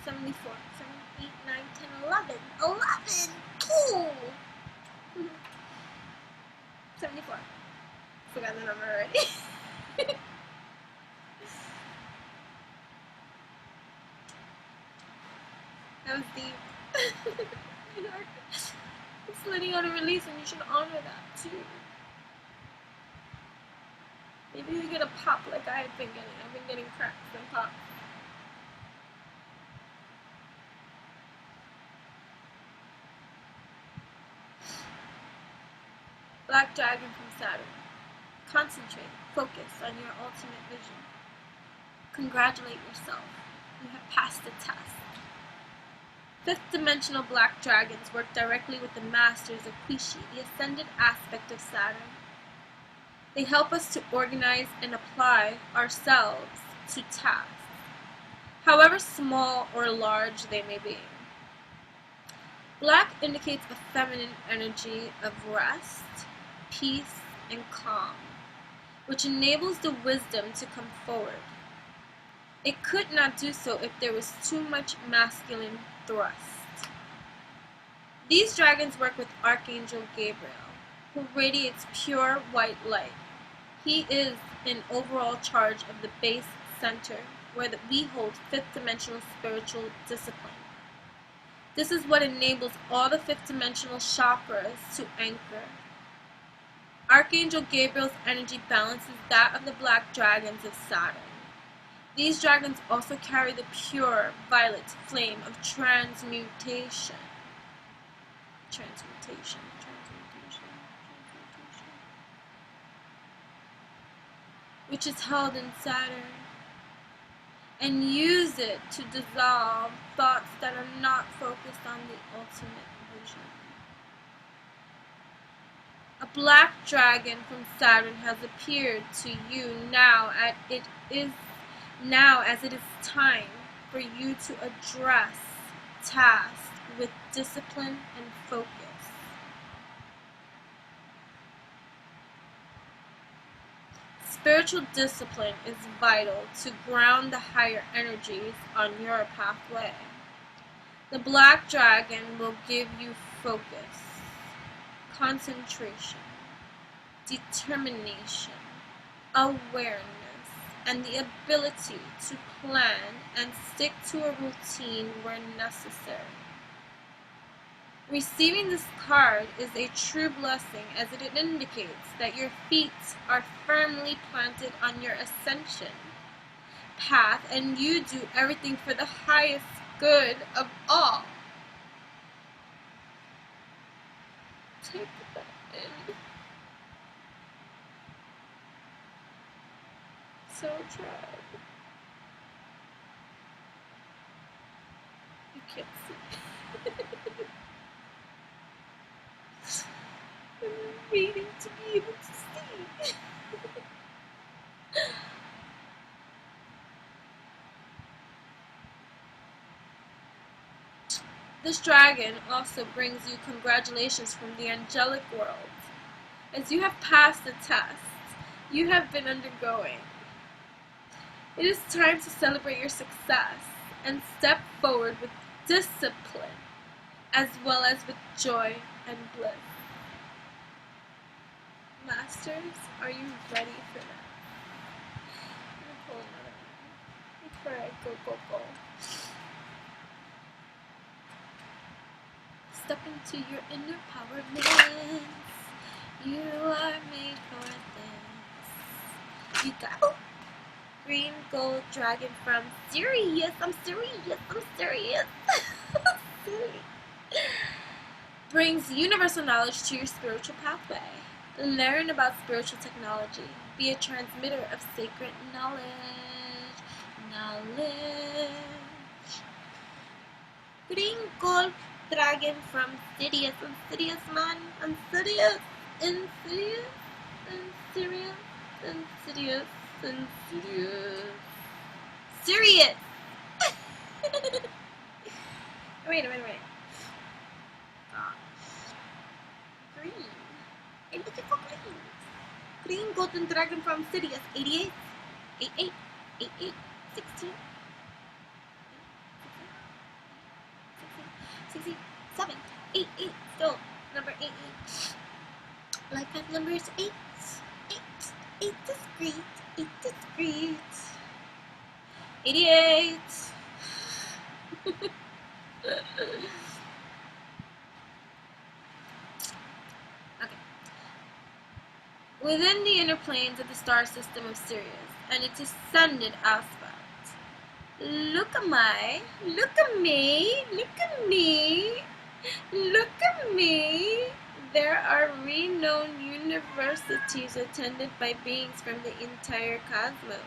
$74, 7, 8, 9, 10, 11. 11! Cool! 74. Forgot the number already. That was deep. It's letting out a release, and you should honor that too. Maybe you get a pop like I've been getting. I've been getting cracks and pops. Black Dragon from Saturn. Concentrate. Focus on your ultimate vision. Congratulate yourself. You have passed the test. Fifth dimensional black dragons work directly with the masters of Qishi, the ascended aspect of Saturn. They help us to organize and apply ourselves to tasks, however small or large they may be. Black indicates a feminine energy of rest, peace, and calm, which enables the wisdom to come forward. It could not do so if there was too much masculine thrust. These dragons work with Archangel Gabriel, who radiates pure white light. He is in overall charge of the base center, where we hold fifth dimensional spiritual discipline. This is what enables all the fifth dimensional chakras to anchor. Archangel Gabriel's energy balances that of the black dragons of Saturn. These dragons also carry the pure violet flame of transmutation, which is held in Saturn, and use it to dissolve thoughts that are not focused on the ultimate vision. A black dragon from Saturn has appeared to you now, as it is time for you to address tasks with discipline and focus. Spiritual discipline is vital to ground the higher energies on your pathway. The black dragon will give you focus, concentration, determination, awareness, and the ability to plan and stick to a routine where necessary. Receiving this card is a true blessing, as it indicates that your feet are firmly planted on your ascension path and you do everything for the highest good of all. Take that in. So tried. You can't see. I'm waiting to be able to see. This dragon also brings you congratulations from the angelic world. As you have passed the test you have been undergoing, it is time to celebrate your success and step forward with discipline as well as with joy and bliss. Masters, are you ready for that? Let me pull another one before I go. Step into your inner empowerment. You are made for this. You got green gold dragon from Sirius. I'm serious. Brings universal knowledge to your spiritual pathway. Learn about spiritual technology. Be a transmitter of sacred knowledge. Green gold dragon from Sirius. Insidious, man. Insidious. Serious. Wait. Green. I'm looking for green. Green golden dragon from Sirius. 88, 88, 16, 67, 88. Still number 88. Life path number is 8. 8 is great. 8 is great. 88. Okay. Within the inner planes of the star system of Sirius and its ascended aspect, look at me. There are renowned universities attended by beings from the entire cosmos.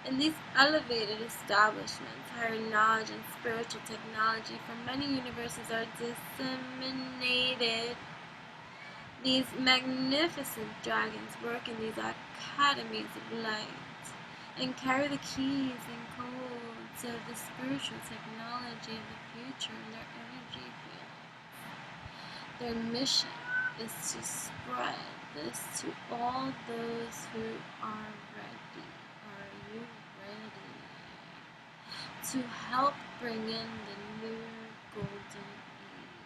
In these elevated establishments, higher knowledge and spiritual technology from many universes are disseminated. These magnificent dragons work in these academies of light and carry the keys and codes of the spiritual technology of the future in their energy field. Their mission is to spread this to all those who are ready. Are you ready? To help bring in the new golden age.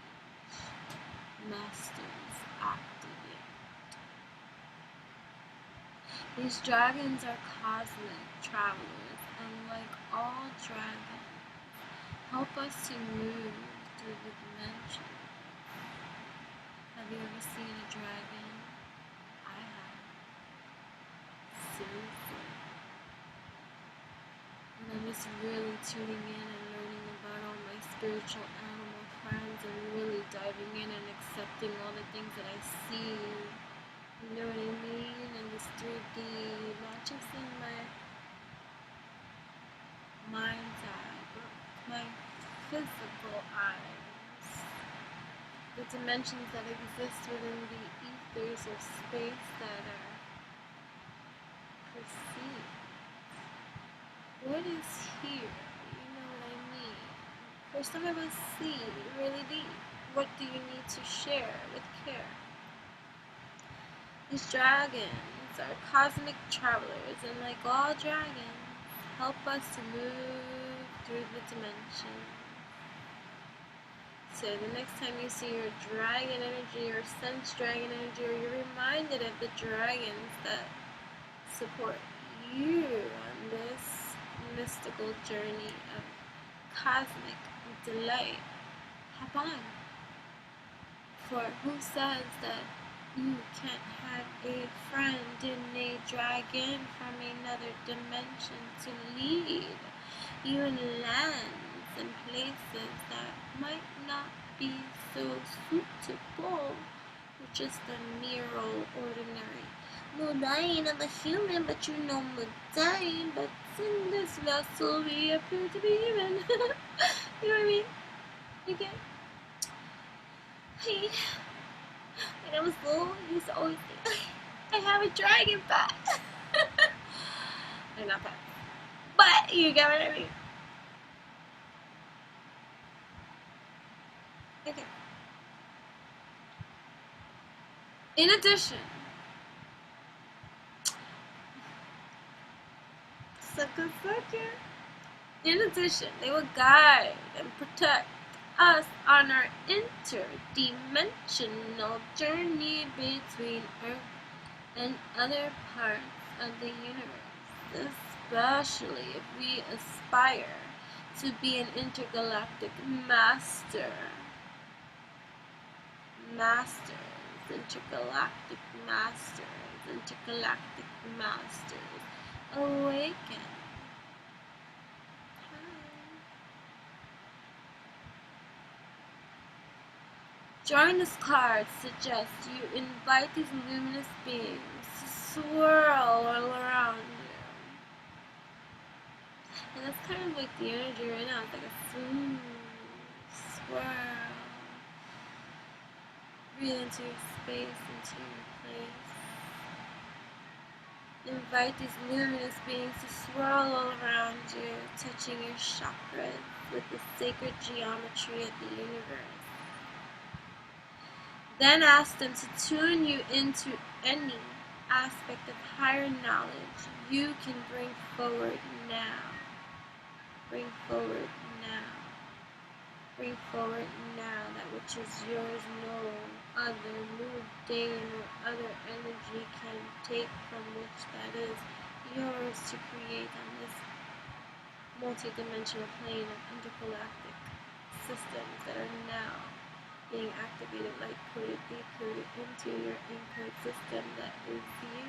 Masters activate. These dragons are cosmic travelers, and like all dragons, help us to move through the dimensions. Have you ever seen a dragon? I have. Seriously. And I'm just really tuning in and learning about all my spiritual animal friends and really diving in and accepting all the things that I see. You know what I mean? In this 3D, not just in my mind's eye, but my physical eyes. The dimensions that exist within the ethers of space that are perceived. What is here? You know what I mean? For some of us see really deep. What do you need to share with care? These dragons are cosmic travelers, and like all dragons, help us to move through the dimensions. So the next time you see your dragon energy or sense dragon energy, or you're reminded of the dragons that support you on this mystical journey of cosmic delight, hop on. For who says that you can't have a friend in a dragon from another dimension to lead you in lands and places that might not be so suitable for just a mere old ordinary mundane of a human, but you know mundane, but in this vessel we appear to be human. You know what I mean? You get? Hey, when I was little, I used to always think, I have a dragon pet. They're not pets. But you get what I mean? Okay. In addition, in addition, they will guide and protect us on our interdimensional journey between Earth and other parts of the universe, especially if we aspire to be an intergalactic master. Intergalactic masters, awaken. Drawing this card suggests you invite these luminous beings to swirl all around you. And that's kind of like the energy right now. It's like a smooth swirl. Breathe into your space, into your place. Invite these luminous beings to swirl all around you, touching your chakras with the sacred geometry of the universe. Then ask them to tune you into any aspect of higher knowledge you can bring forward now. Bring forward now. Bring forward now that which is yours, no other mundane or other energy can take from which that is yours to create on this multi-dimensional plane of intergalactic systems that are now being activated, like coded, decoded into your encode system that is you.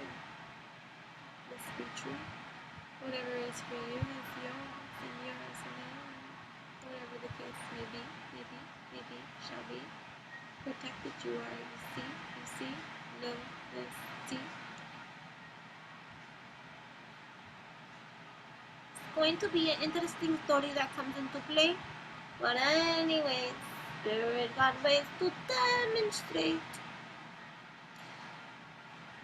This be true. Whatever is for you is yours, and yours alone. Whatever the case may be, shall be. Protected you are, you see, know this deep. going to be an interesting story that comes into play. But anyways, Spirit got ways to demonstrate.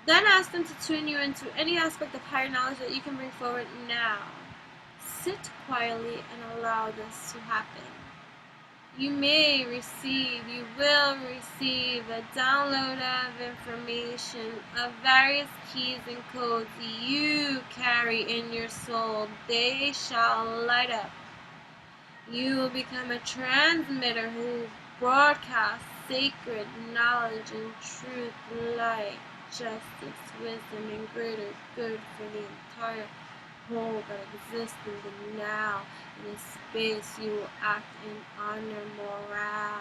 Then ask them to tune you into any aspect of higher knowledge that you can bring forward now. Sit quietly and allow this to happen. You may receive, you will receive a download of information of various keys and codes you carry in your soul. They shall light up. You will become a transmitter who broadcasts sacred knowledge and truth, light, justice, wisdom, and greater good for the entire whole that exists in the now. In this space, you will act in honor, morale.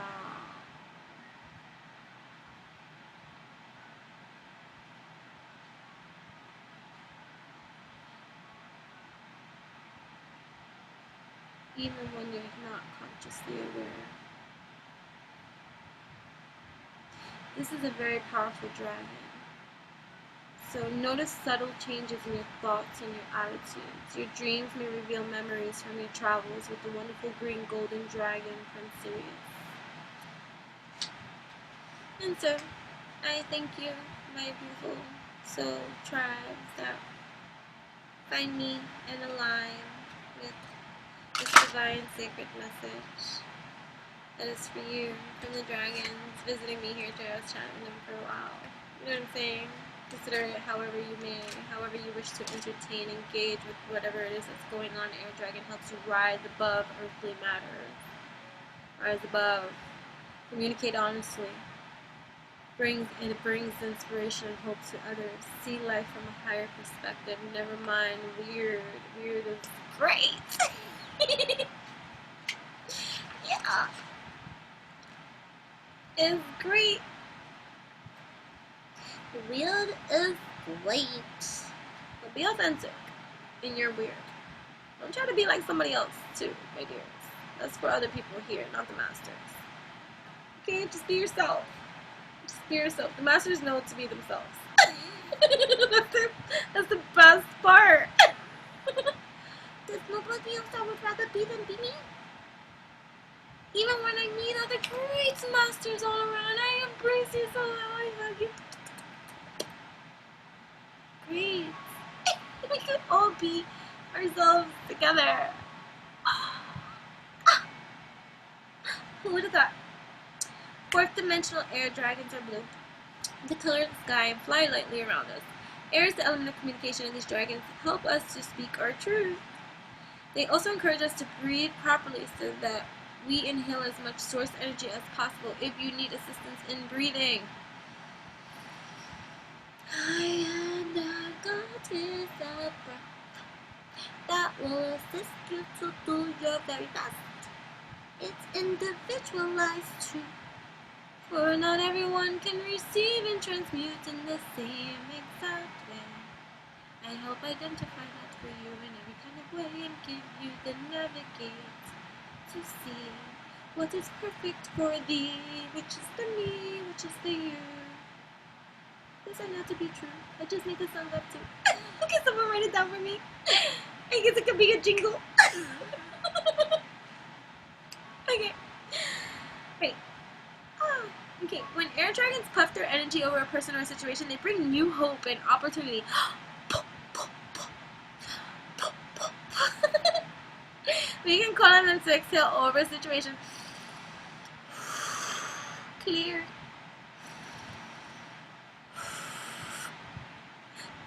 Even when you're not consciously aware. This is a very powerful dragon. So notice subtle changes in your thoughts and your attitudes. Your dreams may reveal memories from your travels with the wonderful green golden dragon from Sirius. And so, I thank you, my beautiful soul tribes that find me and align with this divine sacred message that is for you from the dragons visiting me here today. I was chatting with them for a while. You know what I'm saying? Consider it however you may, however you wish to entertain, engage with whatever it is that's going on. Air Dragon helps you rise above earthly matter. Rise above. Communicate honestly. It brings inspiration and hope to others. See life from a higher perspective. Never mind weird. Weird is great. Yeah. It's great. Weird is great. But be authentic in your weird. Don't try to be like somebody else too, my dears. That's for other people here, not the masters. Okay, just be yourself. Just be yourself. The masters know to be themselves. That's the best part. There's nobody else I would rather be than be me. Even when I meet other great masters all around, I embrace you so well. I hug you. Great. We could all be ourselves together. Who would have thought? Fourth dimensional air dragons are blue. The color of the sky and fly lightly around us. Air is the element of communication, and these dragons help us to speak our truth. They also encourage us to breathe properly so that we inhale as much source energy as possible if you need assistance in breathing. I am the goddess of breath that will assist you to do your very best. It's individualized truth, for not everyone can receive and transmute in the same exact way. I help identify that for you in every kind of way and give you the navigate to see what is perfect for thee, which is the me, which is the you. These are not to be true. I just need the song up too. Can someone write it down for me? I guess it could be a jingle. Okay. Right. Oh, okay. When air dragons puff their energy over a person or a situation, they bring new hope and opportunity. We can call on them to exhale over a situation. Clear.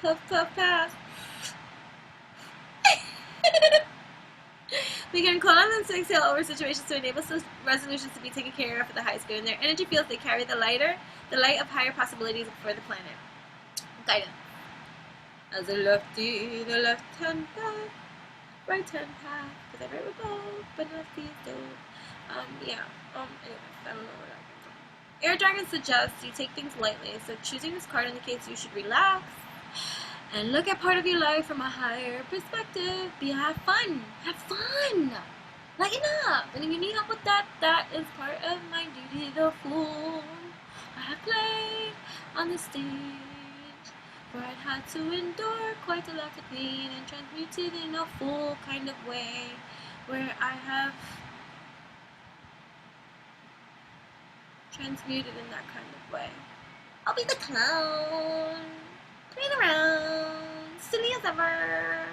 Puff, puff, pass. We can call on them to exhale over situations to enable resolutions to be taken care of at the highest good. In their energy fields, they carry the light of higher possibilities for the planet. Guidance. As a lefty, the left-hand path, right-hand path, because I write with both, but lefty is dope. Anyways, I don't know where that came from. Air Dragon suggests you take things lightly, so choosing this card indicates you should relax and look at part of your life from a higher perspective. Have fun. Have fun. Lighten up. And if you need help with that, that is part of my duty, the fool I have played on the stage. For I'd had to endure quite a lot to clean and transmute it in a full kind of way, where I have transmuted in that kind of way. I'll be the clown, playing around, silly as ever.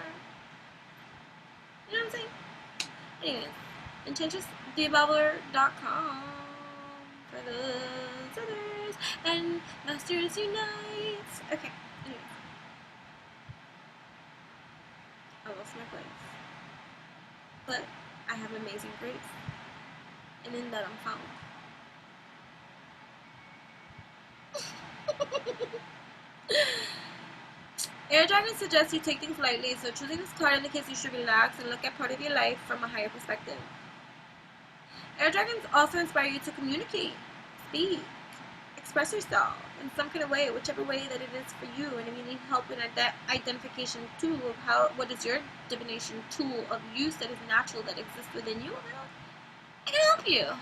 You know what I'm saying? Anyways, enchantressthebabbler.com for those others, and Masters Unite. Okay, anyways. I lost my place. But I have amazing grace. And in that I'm found. Air Dragon suggests you take things lightly, so choosing this card indicates you should relax and look at part of your life from a higher perspective. Air Dragons also inspire you to communicate, speak, express yourself in some kind of way, whichever way that it is for you. And if you need help in that identification tool of what is your divination tool of use that is natural, that exists within you, I can help you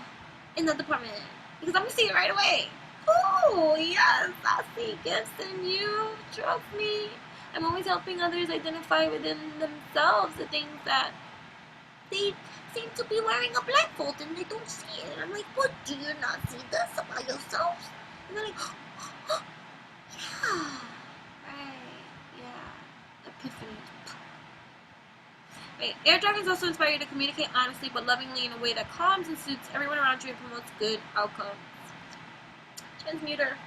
in that department, because I'm going to see it right away. Oh, yes, I see gifts in you. Trust me. I'm always helping others identify within themselves the things that they seem to be wearing a blindfold and they don't see it. And I'm like, what, do you not see this about yourselves? And they're like, oh, yeah, right, yeah, epiphany. Right. Air dragons also inspire you to communicate honestly but lovingly in a way that calms and soothes everyone around you and promotes good outcomes. Transmuter.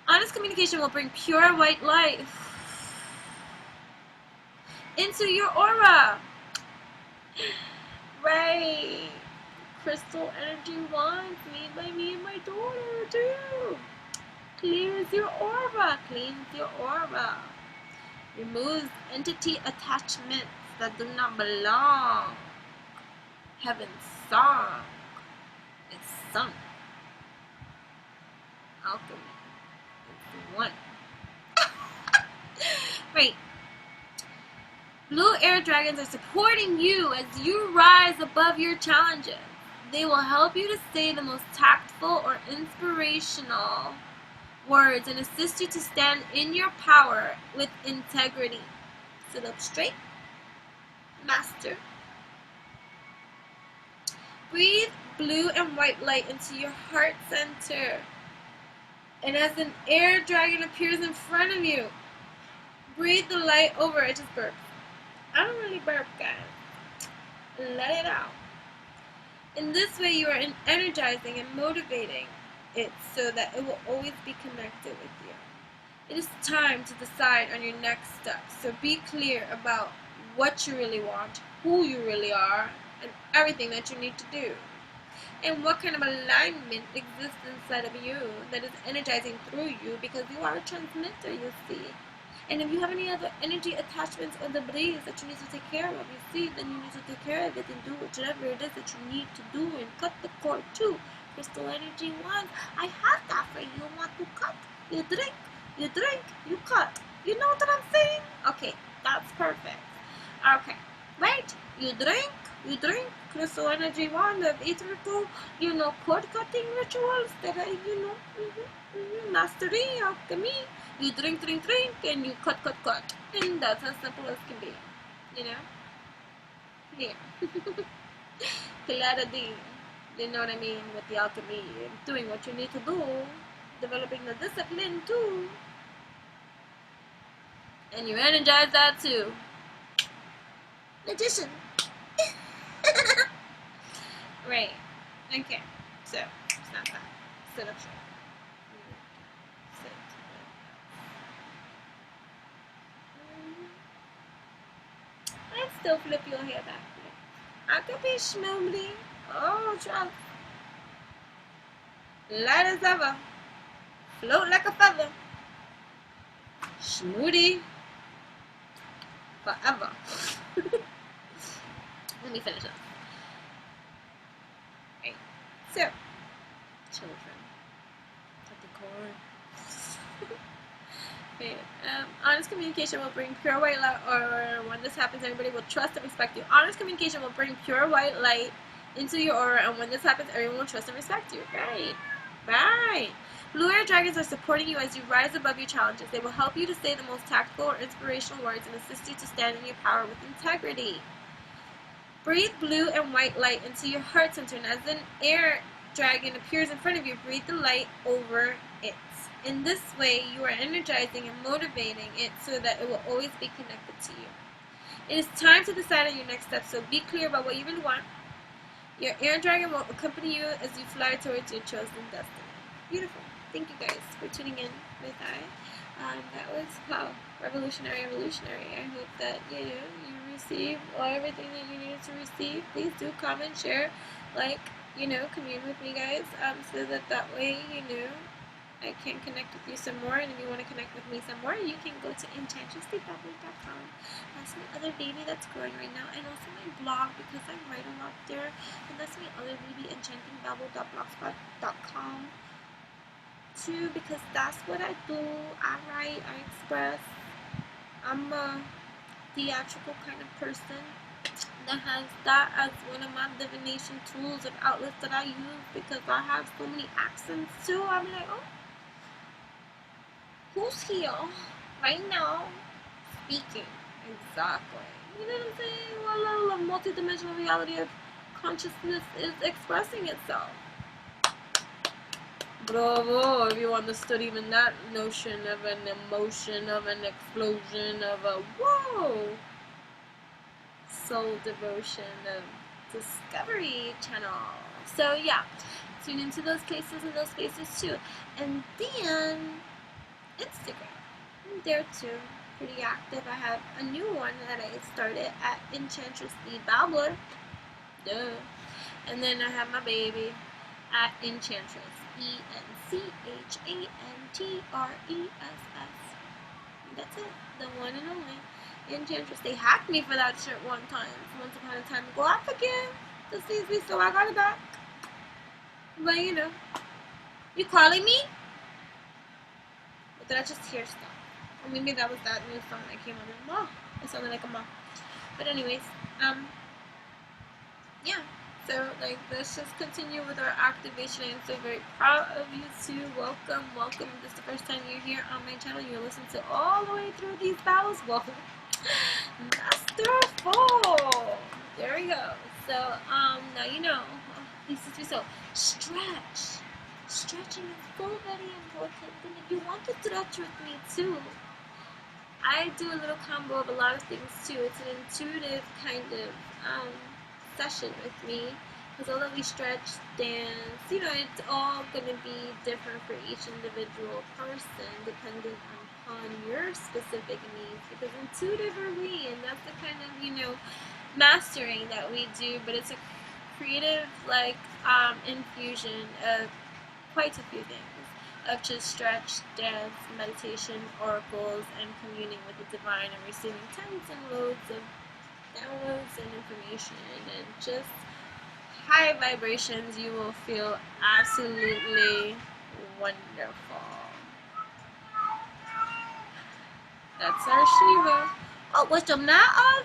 Honest communication will bring pure white light into your aura. Right. Crystal energy wands made by me and my daughter too. Clears your aura. Cleans your aura. Removes entity attachments that do not belong. Heaven's song is sung. Alchemy is one. Right. Blue air dragons are supporting you as you rise above your challenges. They will help you to say the most tactful or inspirational words and assist you to stand in your power with integrity. Sit up straight. Master. Breathe blue and white light into your heart center. And as an air dragon appears in front of you, breathe the light over it. Just burp. I don't really burp, guys. Let it out. In this way, you are energizing and motivating it so that it will always be connected with you. It is time to decide on your next step. So be clear about what you really want, who you really are, and everything that you need to do. And what kind of alignment exists inside of you that is energizing through you, because you are a transmitter, you see. And if you have any other energy attachments or debris that you need to take care of, you see, then you need to take care of it and do whatever it is that you need to do and cut the cord too. Crystal energy wands, I have that for you. Want to cut? You drink, you cut. You know what I'm saying? Okay, that's perfect. Okay, right? You drink, crystal energy wand of hysterical, cord cutting rituals that I, mastery, alchemy. You drink, and you cut. And that's as simple as can be. Here. Clarity. You know what I mean? With the alchemy. Doing what you need to do. Developing the discipline too. And you energize that too. Magician. Right. Okay. So, stop that. Sit up straight. Sit. And still flip your hair back. I could be schmoobly. Oh, trust. Light as ever. Float like a feather. Schmoody. Forever. Let me finish up. Right. So, children. At the core. Okay. Honest communication will bring pure white light, or when this happens, everybody will trust and respect you. Honest communication will bring pure white light into your aura, and when this happens, everyone will trust and respect you. Right. Blue air dragons are supporting you as you rise above your challenges. They will help you to say the most tactful or inspirational words and assist you to stand in your power with integrity. Breathe blue and white light into your heart center, and as an air dragon appears in front of you, breathe the light over it. In this way, you are energizing and motivating it so that it will always be connected to you. It is time to decide on your next step, so be clear about what you really want. Your air dragon will accompany you as you fly towards your chosen destiny. Beautiful. Thank you guys for tuning in with that was revolutionary. I hope that you receive everything that you needed to receive. Please do comment, share, commune with me, guys, so that way I can connect with you some more. And if you want to connect with me some more, you can go to enchantressthebabble.com. That's my other baby that's growing right now, and also my blog, because I write a lot there. And that's my other baby, enchantingbabble.blogspot.com too, because that's what I do. I write, I express. I'm a theatrical kind of person that has that as one of my divination tools and outlets that I use, because I have so many accents too. I'm like, oh, who's here right now speaking? Exactly. You know what I'm saying? What level of multidimensional reality of consciousness is expressing itself? Bravo, if you understood even that notion of an emotion, of an explosion, of a whoa, soul devotion, of discovery channel. So yeah, tune into those places and those spaces too. And then Instagram, I'm there too, pretty active. I have a new one that I started at Enchantress the Babbler. Duh. And then I have my baby at Enchantress, ENCHANTRESS. That's it, the one and only Enchantress. They hacked me for that shirt once upon a time ago. I forget the CZ, so I got it back. But you calling me? Or did I just hear stuff? Or maybe that was that new song that came on. Oh, it sounded like a mom. But anyways, yeah. So, let's just continue with our activation. I'm so very proud of you too. Welcome. If this is the first time you're here on my channel, you're listening to all the way through these battles. Welcome. Masterful. There we go. So, now this is so stretch. Stretching is so very important. And if you want to stretch with me too, I do a little combo of a lot of things too. It's an intuitive kind of session with me, because although we stretch, dance, it's all going to be different for each individual person depending upon your specific needs, because intuitive are we, and that's the kind of mastering that we do. But it's a creative infusion of quite a few things, of just stretch, dance, meditation, oracles, and communing with the divine, and receiving tons and loads of downloads and information, and just high vibrations. You will feel absolutely wonderful. That's our Shiva. Oh, what's the matter?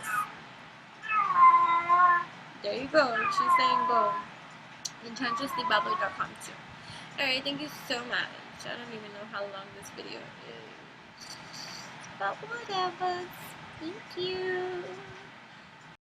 There you go. She's saying go. EnchantressTheBabbler.com too. Alright, thank you so much. I don't even know how long this video is, but whatever. Thank you.